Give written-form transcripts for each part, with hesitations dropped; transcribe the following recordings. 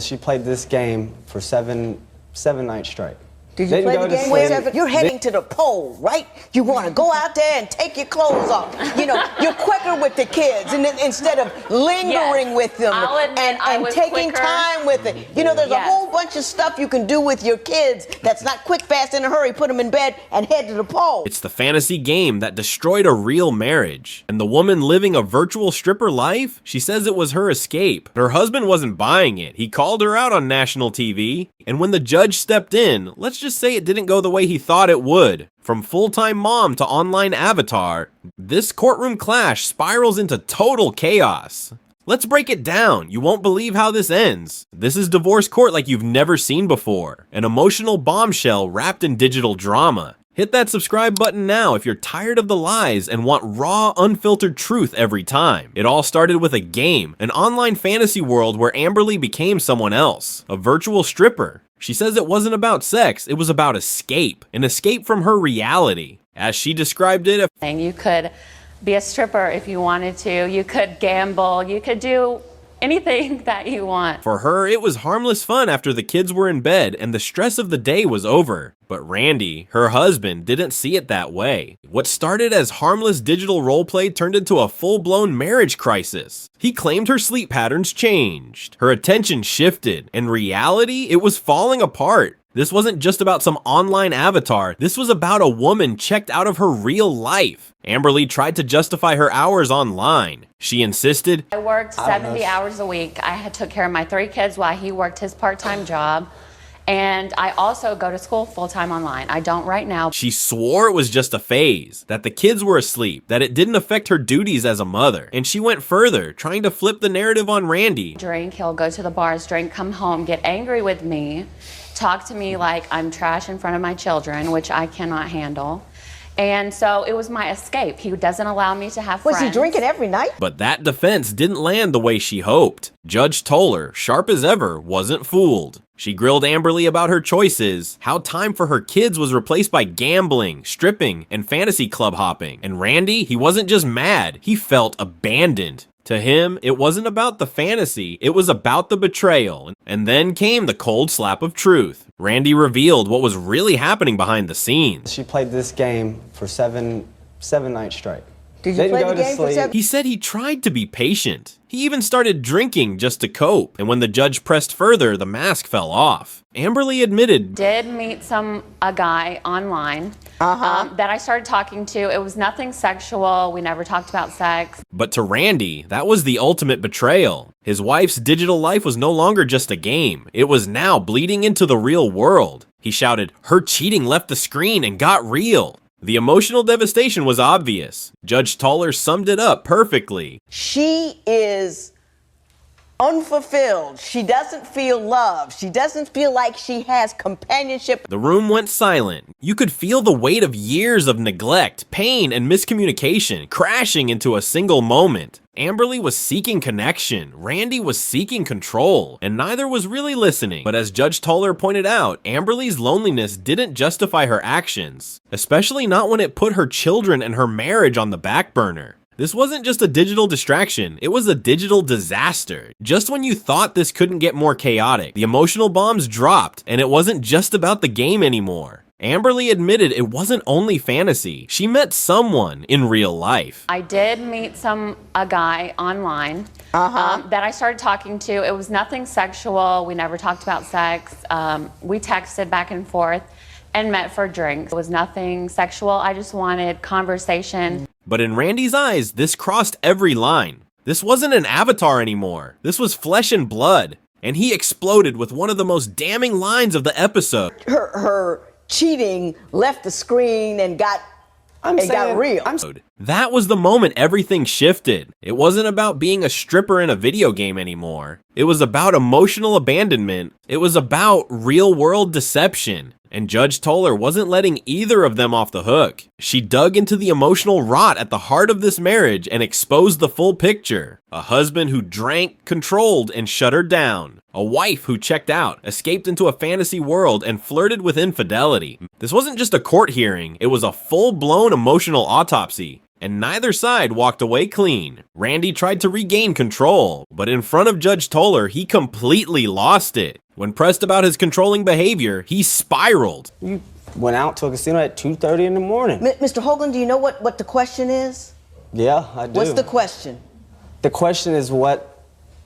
She played this game for seven nights straight. Did you play the game where you're heading to the pole, right? You want to go out there and take your clothes off. You know, you're quicker with the kids, and then instead of lingering with them and taking time with it. You know, there's a whole bunch of stuff you can do with your kids that's not quick, fast, in a hurry. Put them in bed and head to the pole. It's the fantasy game that destroyed a real marriage. And the woman living a virtual stripper life, she says it was her escape. Her husband wasn't buying it. He called her out on national TV. And when the judge stepped in, let's just say it didn't go the way he thought it would. From full-time mom to online avatar, this courtroom clash spirals into total chaos. Let's break it down. You won't believe how this ends. This is divorce court like you've never seen before. An emotional bombshell wrapped in digital drama. Hit that subscribe button now if you're tired of the lies and want raw, unfiltered truth every time. It all started with a game, an online fantasy world where Amberly became someone else, a virtual stripper. She says it wasn't about sex, it was about escape, an escape from her reality. As she described it, you could be a stripper if you wanted to, you could gamble, you could do anything that you want. For her, it was harmless fun after the kids were in bed and the stress of the day was over. But Randy, her husband, didn't see it that way. What started as harmless digital roleplay turned into a full-blown marriage crisis. He claimed her sleep patterns changed, her attention shifted, and reality, it was falling apart. This wasn't just about some online avatar, this was about a woman checked out of her real life. Amberly tried to justify her hours online. She insisted, I worked 70 hours a week. I had took care of my 3 kids while he worked his part-time job. And I also go to school full-time online. I don't right now. She swore it was just a phase, that the kids were asleep, that it didn't affect her duties as a mother. And she went further, trying to flip the narrative on Randy. Drink, he'll go to the bars, drink, come home, get angry with me, talk to me like I'm trash in front of my children, which I cannot handle. And so it was my escape. He doesn't allow me to have friends. Was he drinking every night? But that defense didn't land the way she hoped. Judge Toller, sharp as ever, wasn't fooled. She grilled Amberly about her choices, how time for her kids was replaced by gambling, stripping, and fantasy club hopping. And Randy, he wasn't just mad, he felt abandoned. To him, it wasn't about the fantasy, it was about the betrayal. And then came the cold slap of truth. Randy revealed what was really happening behind the scenes. She played this game for seven nights straight. Did you play the game for 7? He said he tried to be patient. He even started drinking just to cope. And when the judge pressed further, the mask fell off. Amberly admitted, did meet a guy online that I started talking to. It was nothing sexual. We never talked about sex. But to Randy, that was the ultimate betrayal. His wife's digital life was no longer just a game. It was now bleeding into the real world. He shouted, her cheating left the screen and got real. The emotional devastation was obvious. Judge Toller summed it up perfectly. She is unfulfilled. She doesn't feel love. She doesn't feel like she has companionship. The room went silent. You could feel the weight of years of neglect, pain, and miscommunication crashing into a single moment. Amberly was seeking connection, Randy was seeking control, and neither was really listening. But as Judge Toller pointed out, Amberly's loneliness didn't justify her actions, especially not when it put her children and her marriage on the back burner. This wasn't just a digital distraction, it was a digital disaster. Just when you thought this couldn't get more chaotic, the emotional bombs dropped, and it wasn't just about the game anymore. Amberly admitted it wasn't only fantasy. She met someone in real life. I did meet a guy online that I started talking to. It was nothing sexual. We never talked about sex. We texted back and forth and met for drinks. It was nothing sexual. I just wanted conversation. But in Randy's eyes, this crossed every line. This wasn't an avatar anymore. This was flesh and blood. And he exploded with one of the most damning lines of the episode. Her cheating left the screen and got real. That was the moment everything shifted. It wasn't about being a stripper in a video game anymore. It was about emotional abandonment. It was about real-world deception. And Judge Toller wasn't letting either of them off the hook. She dug into the emotional rot at the heart of this marriage and exposed the full picture. A husband who drank, controlled, and shut her down. A wife who checked out, escaped into a fantasy world, and flirted with infidelity. This wasn't just a court hearing, it was a full-blown emotional autopsy. and neither side walked away clean. Randy tried to regain control, but in front of Judge Toller, he completely lost it. When pressed about his controlling behavior, he spiraled. You went out to a casino at 2:30 in the morning. Mr. Hogan, do you know what the question is? Yeah, I do. What's the question? The question is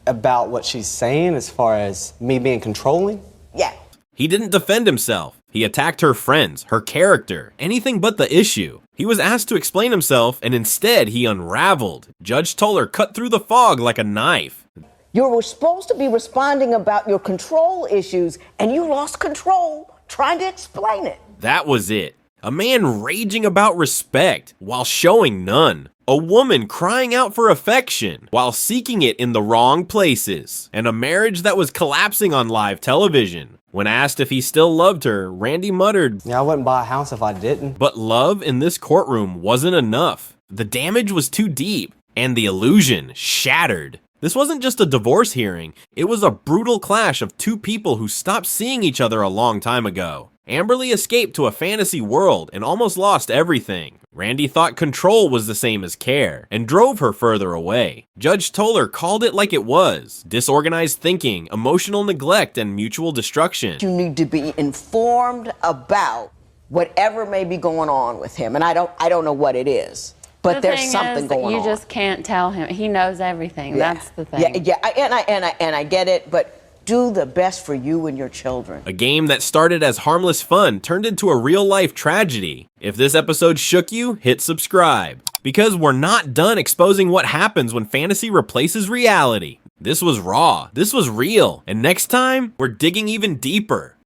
about what she's saying as far as me being controlling? Yeah. He didn't defend himself. He attacked her friends, her character, anything but the issue. He was asked to explain himself, and instead he unraveled. Judge Toller cut through the fog like a knife. You were supposed to be responding about your control issues, and you lost control trying to explain it. That was it. A man raging about respect while showing none. A woman crying out for affection while seeking it in the wrong places. And a marriage that was collapsing on live television. When asked if he still loved her, Randy muttered, Yeah, I wouldn't buy a house if I didn't. but love in this courtroom wasn't enough. The damage was too deep, and the illusion shattered. This wasn't just a divorce hearing, it was a brutal clash of two people who stopped seeing each other a long time ago. Amberly escaped to a fantasy world and almost lost everything. Randy thought control was the same as care and drove her further away. Judge Toller called it like it was: disorganized thinking, emotional neglect, and mutual destruction. You need to be informed about whatever may be going on with him, and I don't know what it is, but there's something going on. You just can't tell him. He knows everything. Yeah. That's the thing. Yeah, and I get it, but do the best for you and your children. A game that started as harmless fun turned into a real-life tragedy. If this episode shook you, hit subscribe. Because we're not done exposing what happens when fantasy replaces reality. This was raw, this was real, and next time, we're digging even deeper.